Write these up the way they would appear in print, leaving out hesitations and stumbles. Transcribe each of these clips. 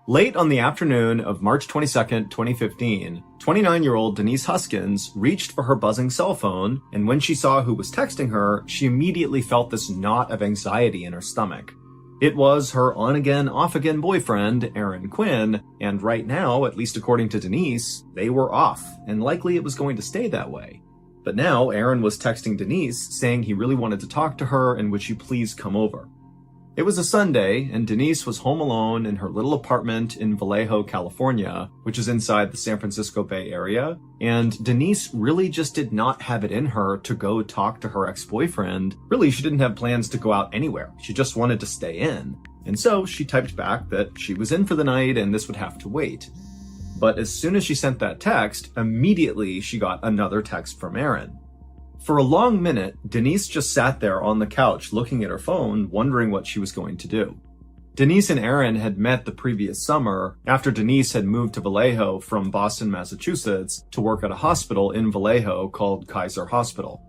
Late on the afternoon of March 22nd, 2015, 29-year-old Denise Huskins reached for her buzzing cell phone, and when she saw who was texting her, she immediately felt this knot of anxiety in her stomach. It was her on-again, off-again boyfriend, Aaron Quinn, and right now, at least according to Denise, they were off, and likely it was going to stay that way. But now, Aaron was texting Denise, saying he really wanted to talk to her and would she please come over. It was a Sunday, and Denise was home alone in her little apartment in Vallejo, California, which is inside the San Francisco Bay Area, and Denise really just did not have it in her to go talk to her ex-boyfriend. Really, she didn't have plans to go out anywhere. She just wanted to stay in. And so she typed back that she was in for the night and this would have to wait. But as soon as she sent that text, immediately she got another text from Aaron. For a long minute, Denise just sat there on the couch looking at her phone, wondering what she was going to do. Denise and Aaron had met the previous summer after Denise had moved to Vallejo from Boston, Massachusetts to work at a hospital in Vallejo called Kaiser Hospital.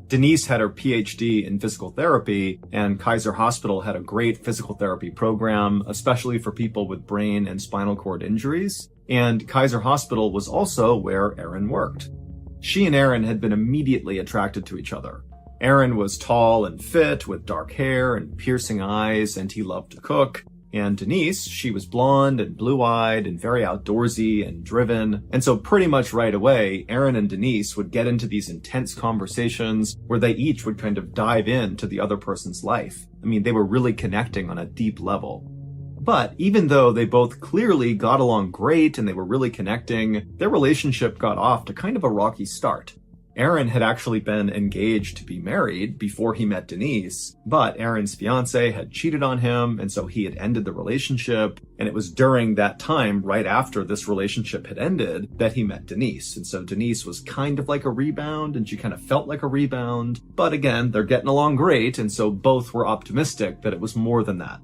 Denise had her PhD in physical therapy, and Kaiser Hospital had a great physical therapy program, especially for people with brain and spinal cord injuries, and Kaiser Hospital was also where Aaron worked. She and Aaron had been immediately attracted to each other. Aaron was tall and fit with dark hair and piercing eyes, and he loved to cook. And Denise, she was blonde and blue-eyed and very outdoorsy and driven. And so pretty much right away, Aaron and Denise would get into these intense conversations where they each would kind of dive into the other person's life. I mean, they were really connecting on a deep level. But even though they both clearly got along great and they were really connecting, their relationship got off to kind of a rocky start. Aaron had actually been engaged to be married before he met Denise, but Aaron's fiance had cheated on him, and so he had ended the relationship, and it was during that time, right after this relationship had ended, that he met Denise. And so Denise was kind of like a rebound, and she kind of felt like a rebound, but again, they're getting along great, and so both were optimistic that it was more than that.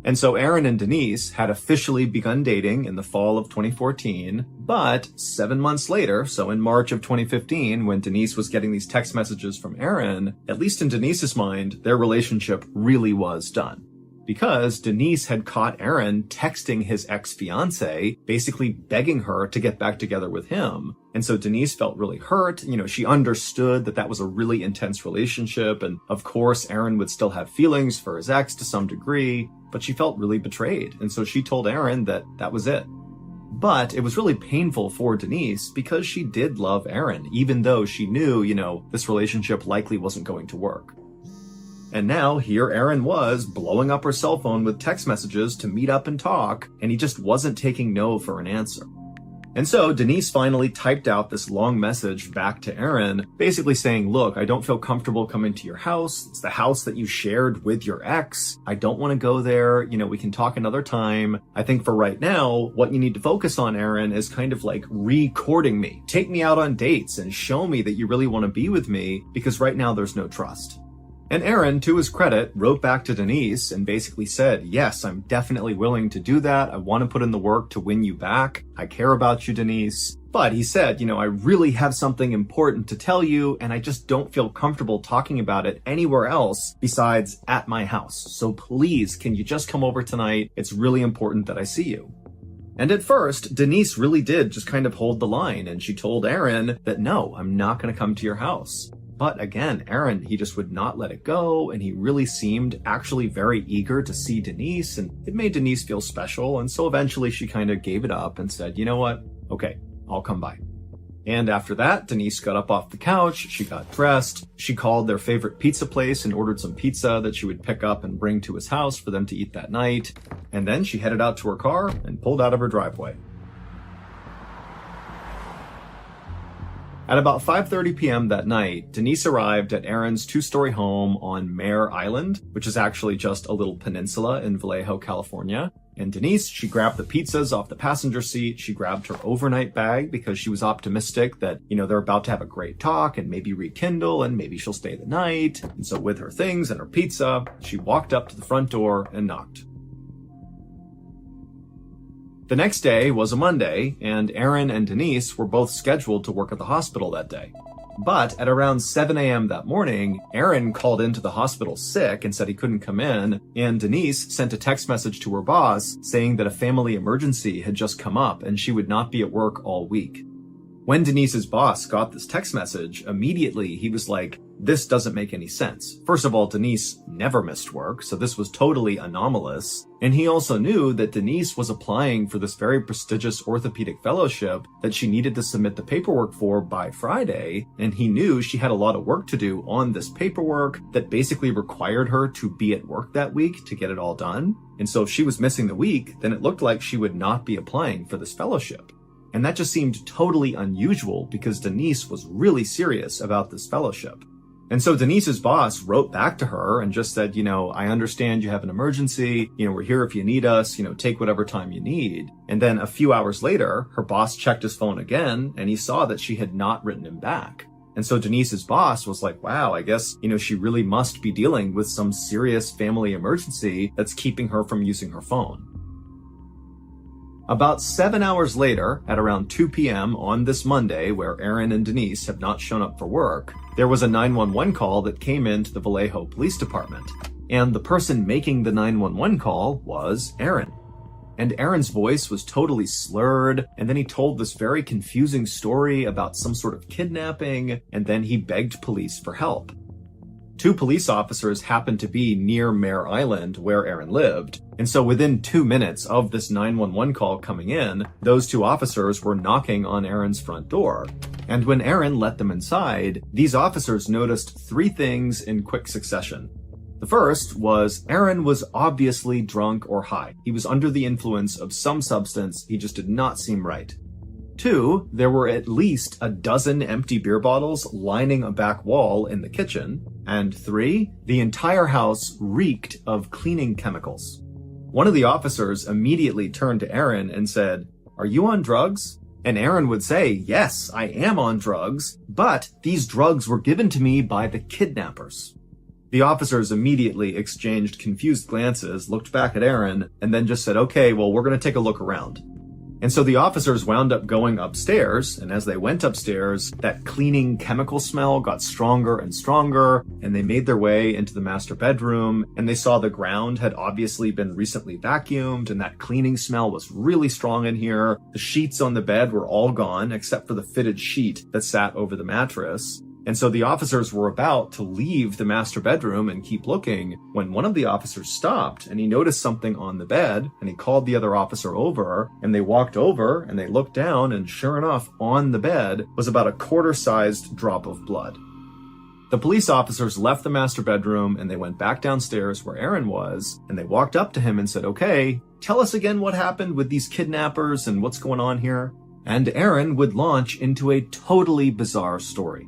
And so Aaron and Denise had officially begun dating in the fall of 2014, but 7 months later, so in March of 2015, when Denise was getting these text messages from Aaron, at least in Denise's mind, their relationship really was done. Because Denise had caught Aaron texting his ex-fiance, basically begging her to get back together with him. And so Denise felt really hurt. She understood that that was a really intense relationship. And of course, Aaron would still have feelings for his ex to some degree, but she felt really betrayed. And so she told Aaron that that was it. But it was really painful for Denise because she did love Aaron, even though she knew, this relationship likely wasn't going to work. And now here Aaron was blowing up her cell phone with text messages to meet up and talk, and he just wasn't taking no for an answer. And so Denise finally typed out this long message back to Aaron, basically saying, look, I don't feel comfortable coming to your house. It's the house that you shared with your ex. I don't want to go there. We can talk another time. I think for right now, what you need to focus on, Aaron, is kind of like recording me. Take me out on dates and show me that you really want to be with me, because right now there's no trust. And Aaron, to his credit, wrote back to Denise and basically said, yes, I'm definitely willing to do that. I want to put in the work to win you back. I care about you, Denise. But he said, I really have something important to tell you, and I just don't feel comfortable talking about it anywhere else besides at my house. So please, can you just come over tonight? It's really important that I see you. And at first, Denise really did just kind of hold the line, and she told Aaron that, no, I'm not going to come to your house. But again, Aaron, he just would not let it go, and he really seemed actually very eager to see Denise, and it made Denise feel special, and so eventually she kind of gave it up and said, you know what? Okay, I'll come by. And after that, Denise got up off the couch, she got dressed, she called their favorite pizza place and ordered some pizza that she would pick up and bring to his house for them to eat that night, and then she headed out to her car and pulled out of her driveway. At about 5:30 p.m. that night, Denise arrived at Aaron's two-story home on Mare Island, which is actually just a little peninsula in Vallejo, California. And Denise, she grabbed the pizzas off the passenger seat, she grabbed her overnight bag because she was optimistic that, they're about to have a great talk and maybe rekindle and maybe she'll stay the night. And so with her things and her pizza, she walked up to the front door and knocked. The next day was a Monday, and Aaron and Denise were both scheduled to work at the hospital that day. But at around 7 a.m. that morning, Aaron called into the hospital sick and said he couldn't come in, and Denise sent a text message to her boss saying that a family emergency had just come up and she would not be at work all week. When Denise's boss got this text message, immediately he was like, this doesn't make any sense. First of all, Denise never missed work, so this was totally anomalous. And he also knew that Denise was applying for this very prestigious orthopedic fellowship that she needed to submit the paperwork for by Friday, and he knew she had a lot of work to do on this paperwork that basically required her to be at work that week to get it all done. And so if she was missing the week, then it looked like she would not be applying for this fellowship. And that just seemed totally unusual because Denise was really serious about this fellowship. And so Denise's boss wrote back to her and just said, I understand you have an emergency. We're here if you need us, take whatever time you need. And then a few hours later, her boss checked his phone again and he saw that she had not written him back. And so Denise's boss was like, wow, I guess, she really must be dealing with some serious family emergency that's keeping her from using her phone. About 7 hours later, at around 2 p.m. on this Monday, where Aaron and Denise have not shown up for work, there was a 911 call that came into the Vallejo Police Department. And the person making the 911 call was Aaron. And Aaron's voice was totally slurred, and then he told this very confusing story about some sort of kidnapping, and then he begged police for help. 2 police officers happened to be near Mare Island, where Aaron lived, and so within 2 minutes of this 911 call coming in, those 2 officers were knocking on Aaron's front door. And when Aaron let them inside, these officers noticed 3 things in quick succession. The first was Aaron was obviously drunk or high. He was under the influence of some substance, he just did not seem right. 2, there were at least a dozen empty beer bottles lining a back wall in the kitchen. And 3, the entire house reeked of cleaning chemicals. One of the officers immediately turned to Aaron and said, "Are you on drugs?" And Aaron would say, "Yes, I am on drugs, but these drugs were given to me by the kidnappers." The officers immediately exchanged confused glances, looked back at Aaron, and then just said, "Okay, well, we're going to take a look around." And so the officers wound up going upstairs, and as they went upstairs, that cleaning chemical smell got stronger and stronger, and they made their way into the master bedroom, and they saw the ground had obviously been recently vacuumed, and that cleaning smell was really strong in here. The sheets on the bed were all gone, except for the fitted sheet that sat over the mattress. And so the officers were about to leave the master bedroom and keep looking when one of the officers stopped and he noticed something on the bed and he called the other officer over and they walked over and they looked down and sure enough on the bed was about a quarter-sized drop of blood. The police officers left the master bedroom and they went back downstairs where Aaron was and they walked up to him and said, "Okay, tell us again what happened with these kidnappers and what's going on here." And Aaron would launch into a totally bizarre story.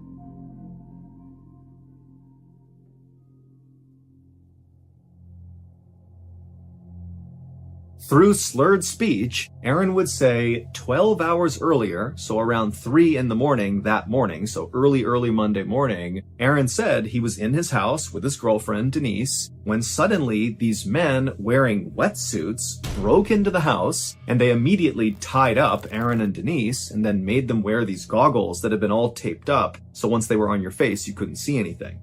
Through slurred speech, Aaron would say 12 hours earlier, so around 3 in the morning that morning, so early Monday morning, Aaron said he was in his house with his girlfriend, Denise, when suddenly these men wearing wetsuits broke into the house and they immediately tied up Aaron and Denise and then made them wear these goggles that had been all taped up, so once they were on your face, you couldn't see anything.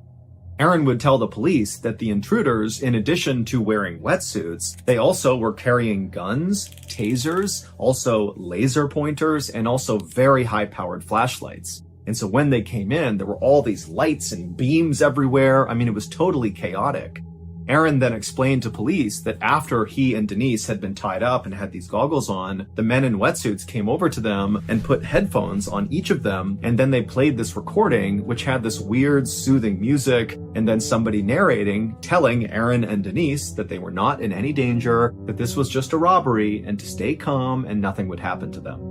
Aaron would tell the police that the intruders, in addition to wearing wetsuits, they also were carrying guns, tasers, also laser pointers, and also very high-powered flashlights. And so when they came in, there were all these lights and beams everywhere. I mean, it was totally chaotic. Aaron then explained to police that after he and Denise had been tied up and had these goggles on, the men in wetsuits came over to them and put headphones on each of them, and then they played this recording, which had this weird, soothing music, and then somebody narrating, telling Aaron and Denise that they were not in any danger, that this was just a robbery, and to stay calm and nothing would happen to them.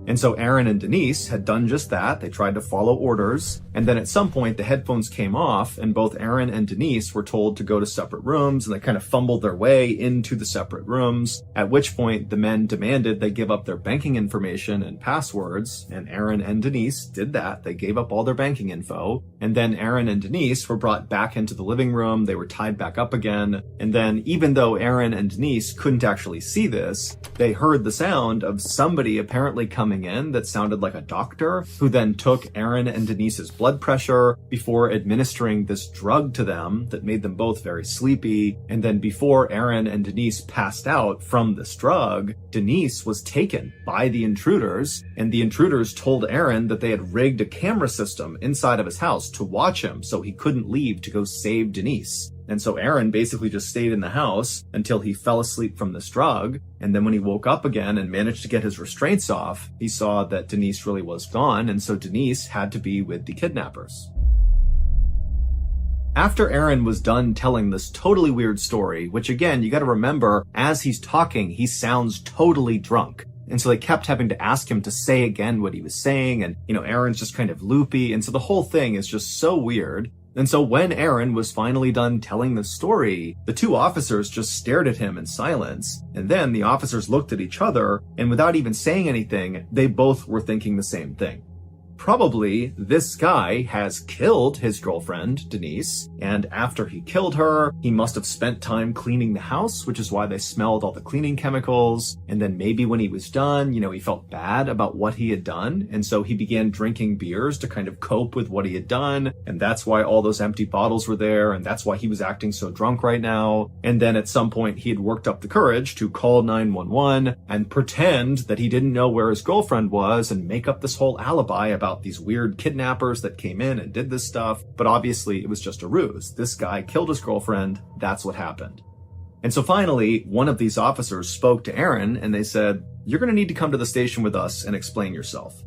And so Aaron and Denise had done just that. They tried to follow orders. And then at some point, the headphones came off and both Aaron and Denise were told to go to separate rooms, and they kind of fumbled their way into the separate rooms, at which point the men demanded they give up their banking information and passwords. And Aaron and Denise did that. They gave up all their banking info. And then Aaron and Denise were brought back into the living room. They were tied back up again. And then even though Aaron and Denise couldn't actually see this, they heard the sound of somebody apparently coming coming in that sounded like a doctor, who then took Aaron and Denise's blood pressure before administering this drug to them that made them both very sleepy. And then before Aaron and Denise passed out from this drug, Denise was taken by the intruders, and the intruders told Aaron that they had rigged a camera system inside of his house to watch him so he couldn't leave to go save Denise. And so Aaron basically just stayed in the house until he fell asleep from this drug. And then when he woke up again and managed to get his restraints off, he saw that Denise really was gone. And so Denise had to be with the kidnappers. After Aaron was done telling this totally weird story, which again, you got to remember, as he's talking, he sounds totally drunk. And so they kept having to ask him to say again what he was saying. And, Aaron's just kind of loopy. And so the whole thing is just so weird. And so when Aaron was finally done telling the story, the two officers just stared at him in silence. And then the officers looked at each other, and without even saying anything, they both were thinking the same thing. Probably this guy has killed his girlfriend, Denise, and after he killed her, he must have spent time cleaning the house, which is why they smelled all the cleaning chemicals. And then maybe when he was done, he felt bad about what he had done. And so he began drinking beers to kind of cope with what he had done. And that's why all those empty bottles were there. And that's why he was acting so drunk right now. And then at some point he had worked up the courage to call 911 and pretend that he didn't know where his girlfriend was and make up this whole alibi about these weird kidnappers that came in and did this stuff. But obviously it was just a ruse. This guy killed his girlfriend. That's what happened. And so finally, one of these officers spoke to Aaron and they said, "You're going to need to come to the station with us and explain yourself."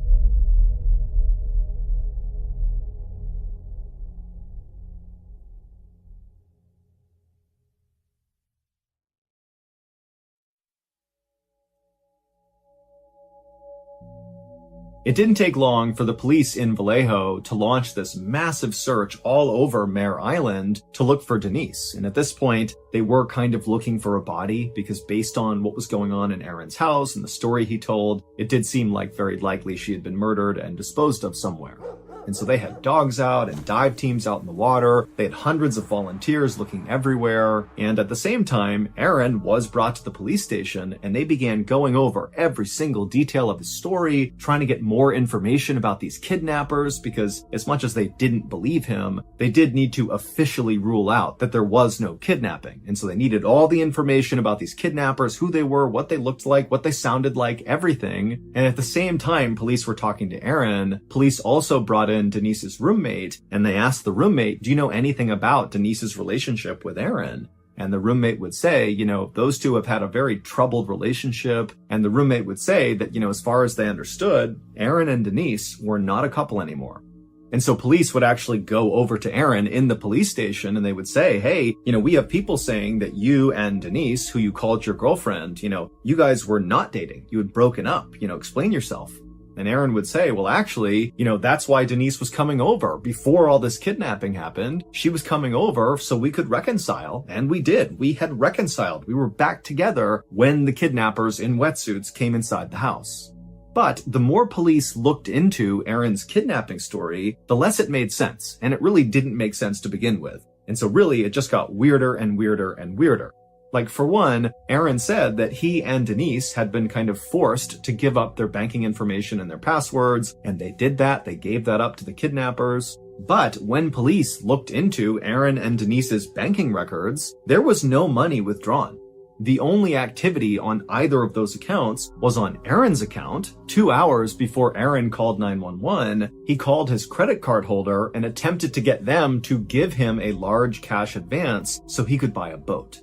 It didn't take long for the police in Vallejo to launch this massive search all over Mare Island to look for Denise. And at this point, they were kind of looking for a body because based on what was going on in Aaron's house and the story he told, it did seem like very likely she had been murdered and disposed of somewhere. And so they had dogs out and dive teams out in the water. They had hundreds of volunteers looking everywhere. And at the same time, Aaron was brought to the police station and they began going over every single detail of his story, trying to get more information about these kidnappers, because as much as they didn't believe him, they did need to officially rule out that there was no kidnapping. And so they needed all the information about these kidnappers, who they were, what they looked like, what they sounded like, everything. And at the same time, police were talking to Aaron. Police also brought in Denise's roommate, and they asked the roommate, "Do you know anything about Denise's relationship with Aaron?" And the roommate would say, those two have had a very troubled relationship. And the roommate would say that, as far as they understood, Aaron and Denise were not a couple anymore. And so police would actually go over to Aaron in the police station and they would say, "Hey, we have people saying that you and Denise, who you called your girlfriend, you guys were not dating. You had broken up, explain yourself." And Aaron would say, "Well, actually, that's why Denise was coming over. Before all this kidnapping happened, she was coming over so we could reconcile." And we did. We had reconciled. We were back together when the kidnappers in wetsuits came inside the house. But the more police looked into Aaron's kidnapping story, the less it made sense. And it really didn't make sense to begin with. And so really, it just got weirder and weirder and weirder. Like, for one, Aaron said that he and Denise had been kind of forced to give up their banking information and their passwords, and they did that. They gave that up to the kidnappers. But when police looked into Aaron and Denise's banking records, there was no money withdrawn. The only activity on either of those accounts was on Aaron's account. 2 hours before Aaron called 911, he called his credit card holder and attempted to get them to give him a large cash advance so he could buy a boat.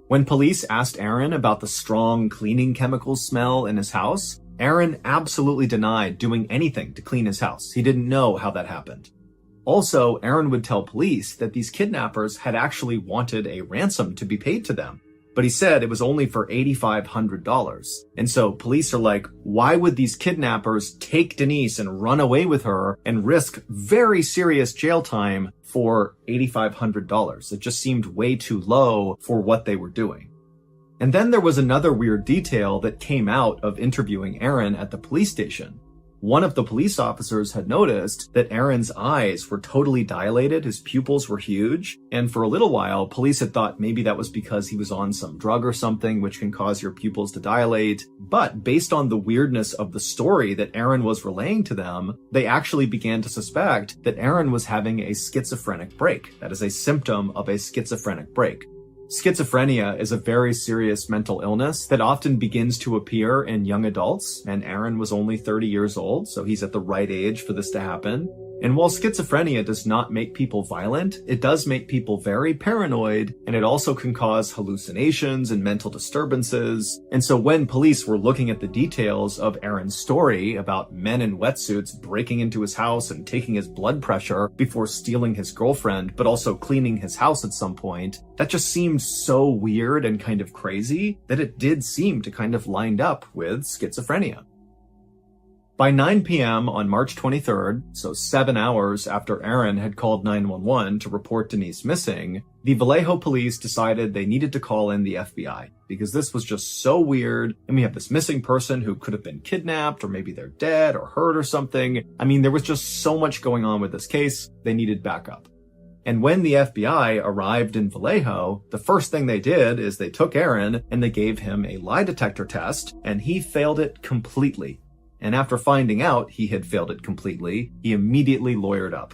When police asked Aaron about the strong cleaning chemicals smell in his house, Aaron absolutely denied doing anything to clean his house. He didn't know how that happened. Also, Aaron would tell police that these kidnappers had actually wanted a ransom to be paid to them. But he said it was only for $8,500. And so police are like, why would these kidnappers take Denise and run away with her and risk very serious jail time for $8,500? It just seemed way too low for what they were doing. And then there was another weird detail that came out of interviewing Aaron at the police station. One of the police officers had noticed that Aaron's eyes were totally dilated, his pupils were huge, and for a little while, police had thought maybe that was because he was on some drug or something which can cause your pupils to dilate. But based on the weirdness of the story that Aaron was relaying to them, they actually began to suspect that Aaron was having a schizophrenic break. That is a symptom of a schizophrenic break. Schizophrenia is a very serious mental illness that often begins to appear in young adults, and Aaron was only 30 years old, so he's at the right age for this to happen. And while schizophrenia does not make people violent, it does make people very paranoid, and it also can cause hallucinations and mental disturbances. And so when police were looking at the details of Aaron's story about men in wetsuits breaking into his house and taking his blood pressure before stealing his girlfriend, but also cleaning his house at some point, that just seemed so weird and kind of crazy that it did seem to kind of line up with schizophrenia. By 9 p.m. on March 23rd, so 7 hours after Aaron had called 911 to report Denise missing, the Vallejo police decided they needed to call in the FBI because this was just so weird, and we have this missing person who could have been kidnapped, or maybe they're dead or hurt or something. I mean, there was just so much going on with this case, they needed backup. And when the FBI arrived in Vallejo, the first thing they did is they took Aaron and they gave him a lie detector test, and he failed it completely. And after finding out he had failed it completely, he immediately lawyered up.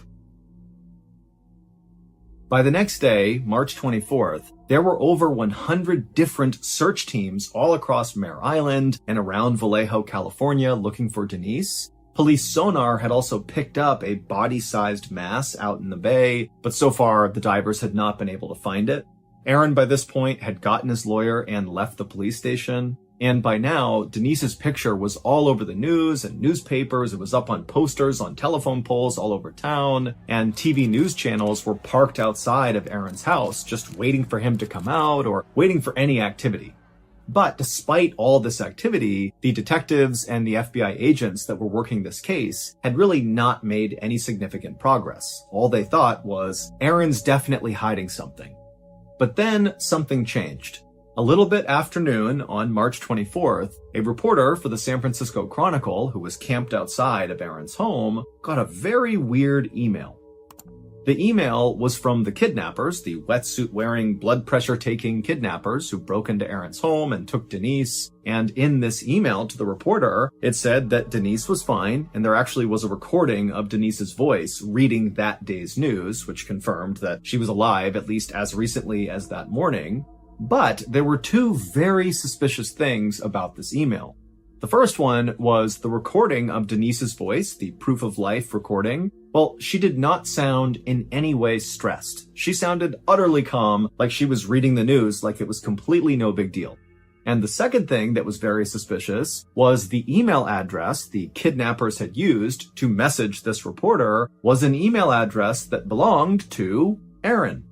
By the next day, March 24th, there were over 100 different search teams all across Mare Island and around Vallejo, California, looking for Denise. Police sonar had also picked up a body-sized mass out in the bay, but so far the divers had not been able to find it. Aaron, by this point, had gotten his lawyer and left the police station. And by now, Denise's picture was all over the news and newspapers. It was up on posters, on telephone poles all over town, and TV news channels were parked outside of Aaron's house, just waiting for him to come out or waiting for any activity. But despite all this activity, the detectives and the FBI agents that were working this case had really not made any significant progress. All they thought was, Aaron's definitely hiding something. But then something changed. A little bit after noon on March 24th, a reporter for the San Francisco Chronicle, who was camped outside of Aaron's home, got a very weird email. The email was from the kidnappers, the wetsuit-wearing, blood-pressure-taking kidnappers who broke into Aaron's home and took Denise. And in this email to the reporter, it said that Denise was fine, and there actually was a recording of Denise's voice reading that day's news, which confirmed that she was alive at least as recently as that morning. But there were two very suspicious things about this email. The first one was the recording of Denise's voice, the proof of life recording. Well, she did not sound in any way stressed. She sounded utterly calm, like she was reading the news like it was completely no big deal. And the second thing that was very suspicious was the email address the kidnappers had used to message this reporter was an email address that belonged to Aaron.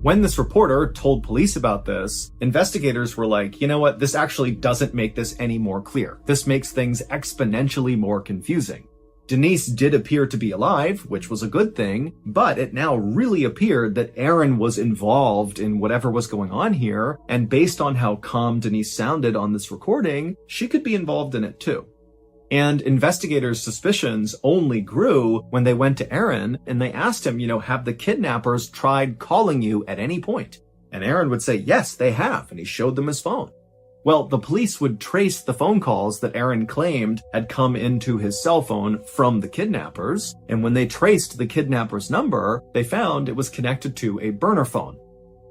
When this reporter told police about this, investigators were like, you know what, this actually doesn't make this any more clear. This makes things exponentially more confusing. Denise did appear to be alive, which was a good thing, but it now really appeared that Aaron was involved in whatever was going on here, and based on how calm Denise sounded on this recording, she could be involved in it too. And investigators' suspicions only grew when they went to Aaron and they asked him, have the kidnappers tried calling you at any point? And Aaron would say, yes, they have, and he showed them his phone. Well, the police would trace the phone calls that Aaron claimed had come into his cell phone from the kidnappers, and when they traced the kidnapper's number, they found it was connected to a burner phone.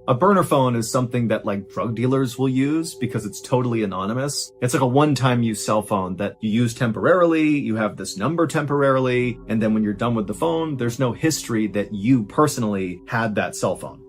A burner phone is something that drug dealers will use because it's totally anonymous. It's like a one-time use cell phone that you use temporarily, you have this number temporarily, and then when you're done with the phone, there's no history that you personally had that cell phone.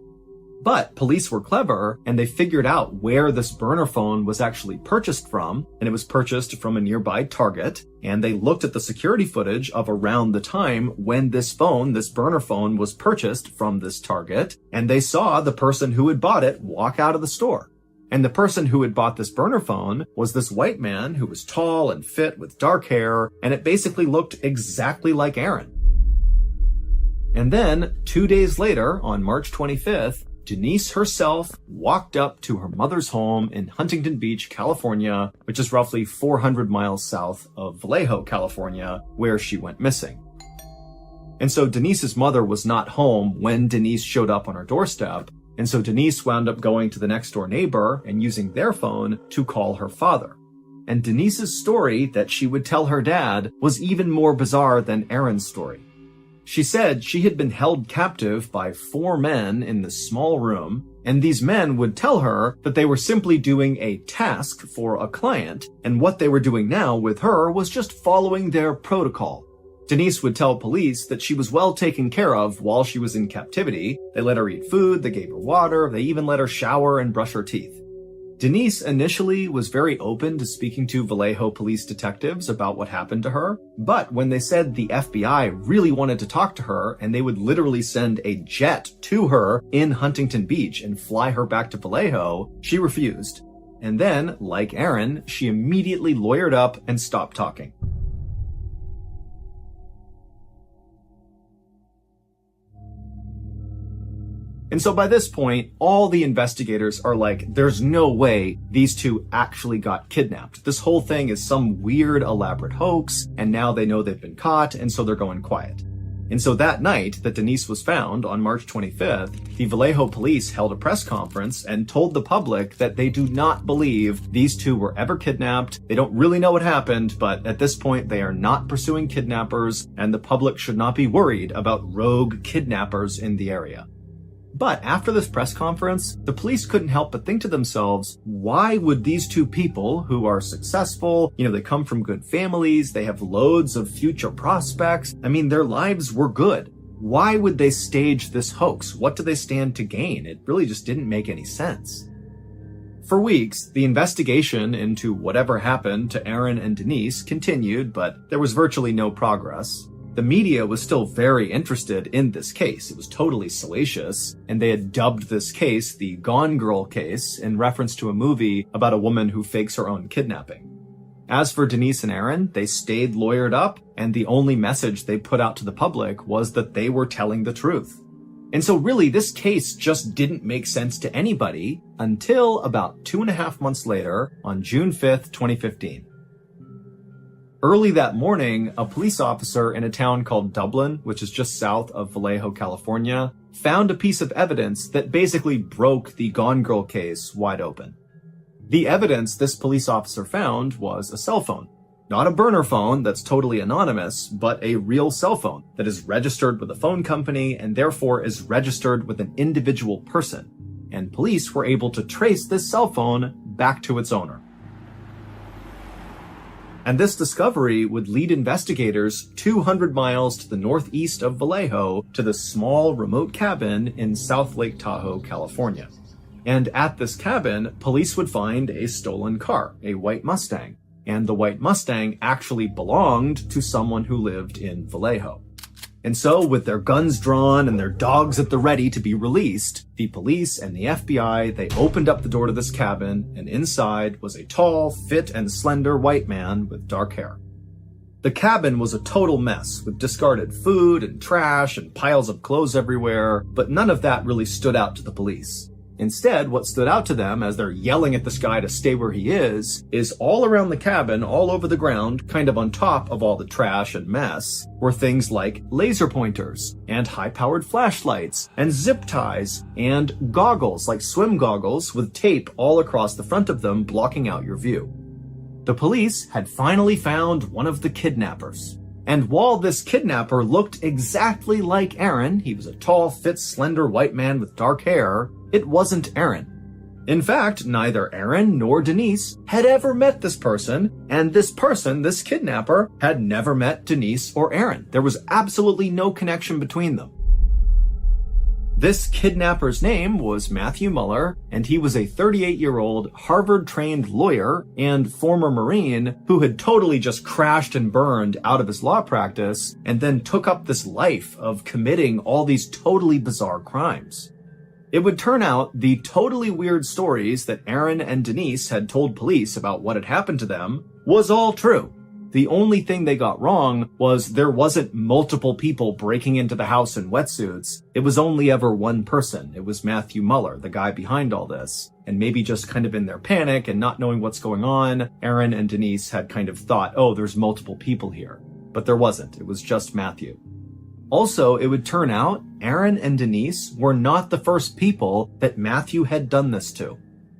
But police were clever, and they figured out where this burner phone was actually purchased from, and it was purchased from a nearby Target, and they looked at the security footage of around the time when this burner phone, was purchased from this Target, and they saw the person who had bought it walk out of the store. And the person who had bought this burner phone was this white man who was tall and fit with dark hair, and it basically looked exactly like Aaron. And then, 2 days later, on March 25th, Denise herself walked up to her mother's home in Huntington Beach, California, which is roughly 400 miles south of Vallejo, California, where she went missing. And so Denise's mother was not home when Denise showed up on her doorstep, and so Denise wound up going to the next door neighbor and using their phone to call her father. And Denise's story that she would tell her dad was even more bizarre than Aaron's story. She said she had been held captive by 4 men in this small room, and these men would tell her that they were simply doing a task for a client, and what they were doing now with her was just following their protocol. Denise would tell police that she was well taken care of while she was in captivity. They let her eat food, they gave her water, they even let her shower and brush her teeth. Denise initially was very open to speaking to Vallejo police detectives about what happened to her, but when they said the FBI really wanted to talk to her and they would literally send a jet to her in Huntington Beach and fly her back to Vallejo, she refused. And then, like Aaron, she immediately lawyered up and stopped talking. And so by this point, all the investigators are like, there's no way these two actually got kidnapped. This whole thing is some weird, elaborate hoax, and now they know they've been caught, and so they're going quiet. And so that night that Denise was found, on March 25th, the Vallejo police held a press conference and told the public that they do not believe these two were ever kidnapped. They don't really know what happened, but at this point they are not pursuing kidnappers, and the public should not be worried about rogue kidnappers in the area. But after this press conference, the police couldn't help but think to themselves, why would these two people who are successful, they come from good families, they have loads of future prospects, their lives were good. Why would they stage this hoax? What do they stand to gain? It really just didn't make any sense. For weeks, the investigation into whatever happened to Aaron and Denise continued, but there was virtually no progress. The media was still very interested in this case. It was totally salacious, and they had dubbed this case the Gone Girl case in reference to a movie about a woman who fakes her own kidnapping. As for Denise and Aaron, they stayed lawyered up, and the only message they put out to the public was that they were telling the truth. And so really, this case just didn't make sense to anybody until about 2.5 months later, on June 5th, 2015. Early that morning, a police officer in a town called Dublin, which is just south of Vallejo, California, found a piece of evidence that basically broke the Gone Girl case wide open. The evidence this police officer found was a cell phone. Not a burner phone that's totally anonymous, but a real cell phone that is registered with a phone company and therefore is registered with an individual person. And police were able to trace this cell phone back to its owner. And this discovery would lead investigators 200 miles to the northeast of Vallejo to this small remote cabin in South Lake Tahoe, California. And at this cabin, police would find a stolen car, a white Mustang. And the white Mustang actually belonged to someone who lived in Vallejo. And so, with their guns drawn and their dogs at the ready to be released, the police and the FBI, they opened up the door to this cabin, and inside was a tall, fit, and slender white man with dark hair. The cabin was a total mess, with discarded food and trash and piles of clothes everywhere, but none of that really stood out to the police. Instead, what stood out to them as they're yelling at this guy to stay where he is all around the cabin, all over the ground, kind of on top of all the trash and mess, were things like laser pointers, and high-powered flashlights, and zip ties, and goggles, like swim goggles, with tape all across the front of them blocking out your view. The police had finally found one of the kidnappers. And while this kidnapper looked exactly like Aaron, he was a tall, fit, slender white man with dark hair, it wasn't Aaron. In fact, neither Aaron nor Denise had ever met this person, and this person, this kidnapper, had never met Denise or Aaron. There was absolutely no connection between them. This kidnapper's name was Matthew Muller, and he was a 38-year-old Harvard-trained lawyer and former Marine who had totally just crashed and burned out of his law practice and then took up this life of committing all these totally bizarre crimes. It would turn out the totally weird stories that Aaron and Denise had told police about what had happened to them was all true. The only thing they got wrong was there wasn't multiple people breaking into the house in wetsuits. It was only ever one person. It was Matthew Muller, the guy behind all this. And maybe just kind of in their panic and not knowing what's going on, Aaron and Denise had kind of thought, oh, there's multiple people here. But there wasn't. It was just Matthew. Also, it would turn out Aaron and Denise were not the first people that Matthew had done this to.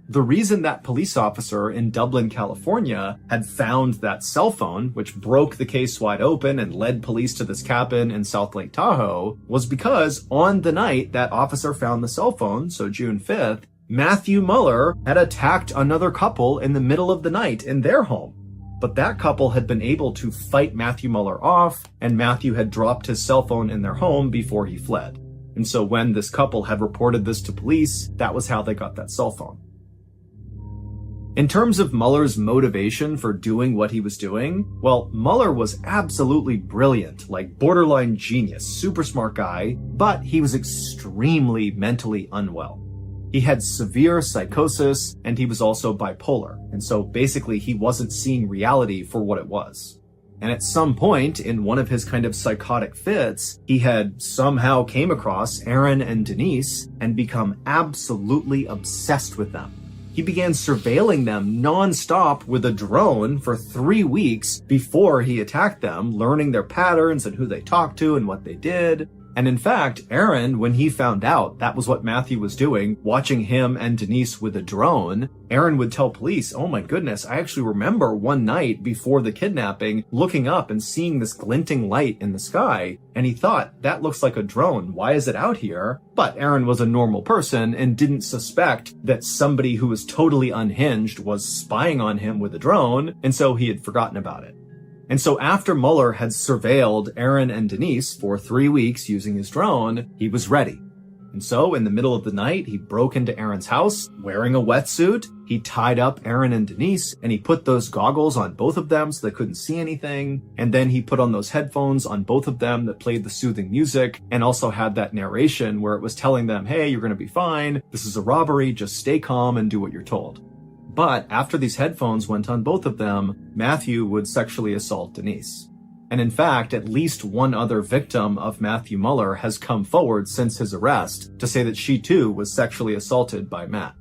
The reason that police officer in Dublin, California had found that cell phone, which broke the case wide open and led police to this cabin in South Lake Tahoe, was because on the night that officer found the cell phone, so June 5th, Matthew Muller had attacked another couple in the middle of the night in their home. But that couple had been able to fight Matthew Muller off, and Matthew had dropped his cell phone in their home before he fled. And so when this couple had reported this to police, that was how they got that cell phone. In terms of Muller's motivation for doing what he was doing, well, Muller was absolutely brilliant, like borderline genius, super smart guy, but he was extremely mentally unwell. He had severe psychosis, and he was also bipolar, and so basically he wasn't seeing reality for what it was. And at some point, in one of his kind of psychotic fits, he had somehow came across Aaron and Denise and become absolutely obsessed with them. He began surveilling them non-stop with a drone for 3 weeks before he attacked them, learning their patterns and who they talked to and what they did. And in fact, Aaron, when he found out that was what Matthew was doing, watching him and Denise with a drone, Aaron would tell police, oh my goodness, I actually remember one night before the kidnapping looking up and seeing this glinting light in the sky. And he thought, that looks like a drone. Why is it out here? But Aaron was a normal person and didn't suspect that somebody who was totally unhinged was spying on him with a drone. And so he had forgotten about it. And so after Muller had surveilled Aaron and Denise for 3 weeks using his drone, he was ready. And so in the middle of the night, he broke into Aaron's house wearing a wetsuit. He tied up Aaron and Denise and he put those goggles on both of them so they couldn't see anything. And then he put on those headphones on both of them that played the soothing music and also had that narration where it was telling them, hey, you're going to be fine. This is a robbery. Just stay calm and do what you're told. But after these headphones went on both of them, Matthew would sexually assault Denise. And in fact, at least one other victim of Matthew Muller has come forward since his arrest to say that she too was sexually assaulted by Matt.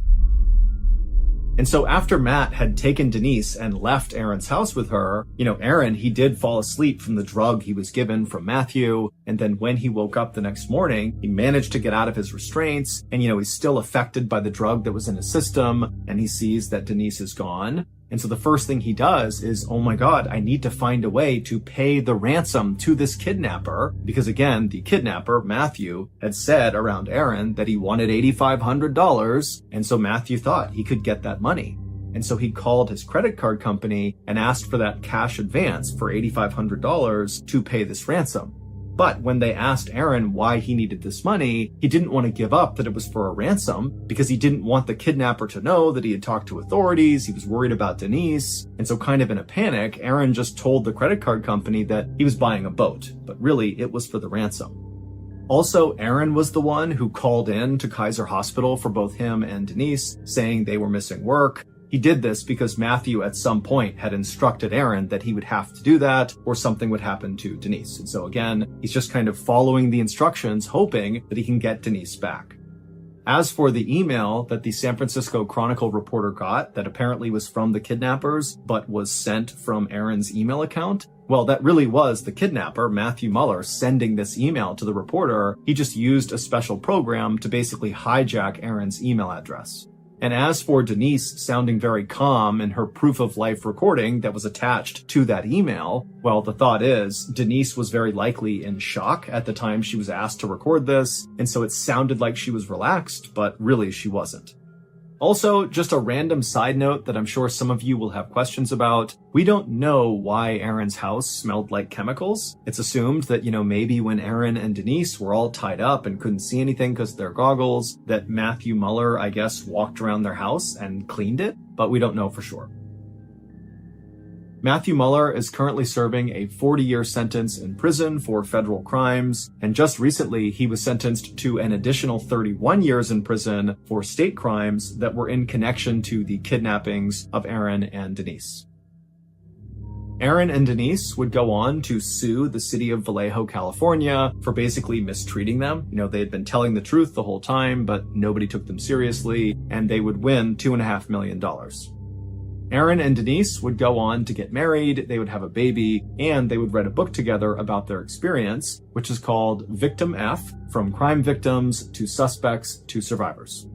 And so after Matt had taken Denise and left Aaron's house with her, Aaron, he did fall asleep from the drug he was given from Matthew. And then when he woke up the next morning, he managed to get out of his restraints. And, he's still affected by the drug that was in his system. And he sees that Denise is gone. And so the first thing he does is, oh my God, I need to find a way to pay the ransom to this kidnapper. Because again, the kidnapper, Matthew, had said around Aaron that he wanted $8,500. And so Matthew thought he could get that money. And so he called his credit card company and asked for that cash advance for $8,500 to pay this ransom. But when they asked Aaron why he needed this money, he didn't want to give up that it was for a ransom because he didn't want the kidnapper to know that he had talked to authorities. He was worried about Denise. And so kind of in a panic, Aaron just told the credit card company that he was buying a boat, but really it was for the ransom. Also, Aaron was the one who called in to Kaiser Hospital for both him and Denise, saying they were missing work. He did this because Matthew at some point had instructed Aaron that he would have to do that or something would happen to Denise. And so again, he's just kind of following the instructions, hoping that he can get Denise back. As for the email that the San Francisco Chronicle reporter got that apparently was from the kidnappers, but was sent from Aaron's email account, well, that really was the kidnapper, Matthew Muller, sending this email to the reporter. He just used a special program to basically hijack Aaron's email address. And as for Denise sounding very calm in her proof of life recording that was attached to that email, well, the thought is Denise was very likely in shock at the time she was asked to record this, and so it sounded like she was relaxed, but really she wasn't. Also, just a random side note that I'm sure some of you will have questions about. We don't know why Aaron's house smelled like chemicals. It's assumed that, maybe when Aaron and Denise were all tied up and couldn't see anything because of their goggles, that Matthew Muller, I guess, walked around their house and cleaned it, but we don't know for sure. Matthew Muller is currently serving a 40-year sentence in prison for federal crimes, and just recently he was sentenced to an additional 31 years in prison for state crimes that were in connection to the kidnappings of Aaron and Denise. Aaron and Denise would go on to sue the city of Vallejo, California for basically mistreating them. They had been telling the truth the whole time, but nobody took them seriously, and they would win $2.5 million. Aaron and Denise would go on to get married, they would have a baby, and they would write a book together about their experience, which is called Victim F: From Crime Victims to Suspects to Survivors.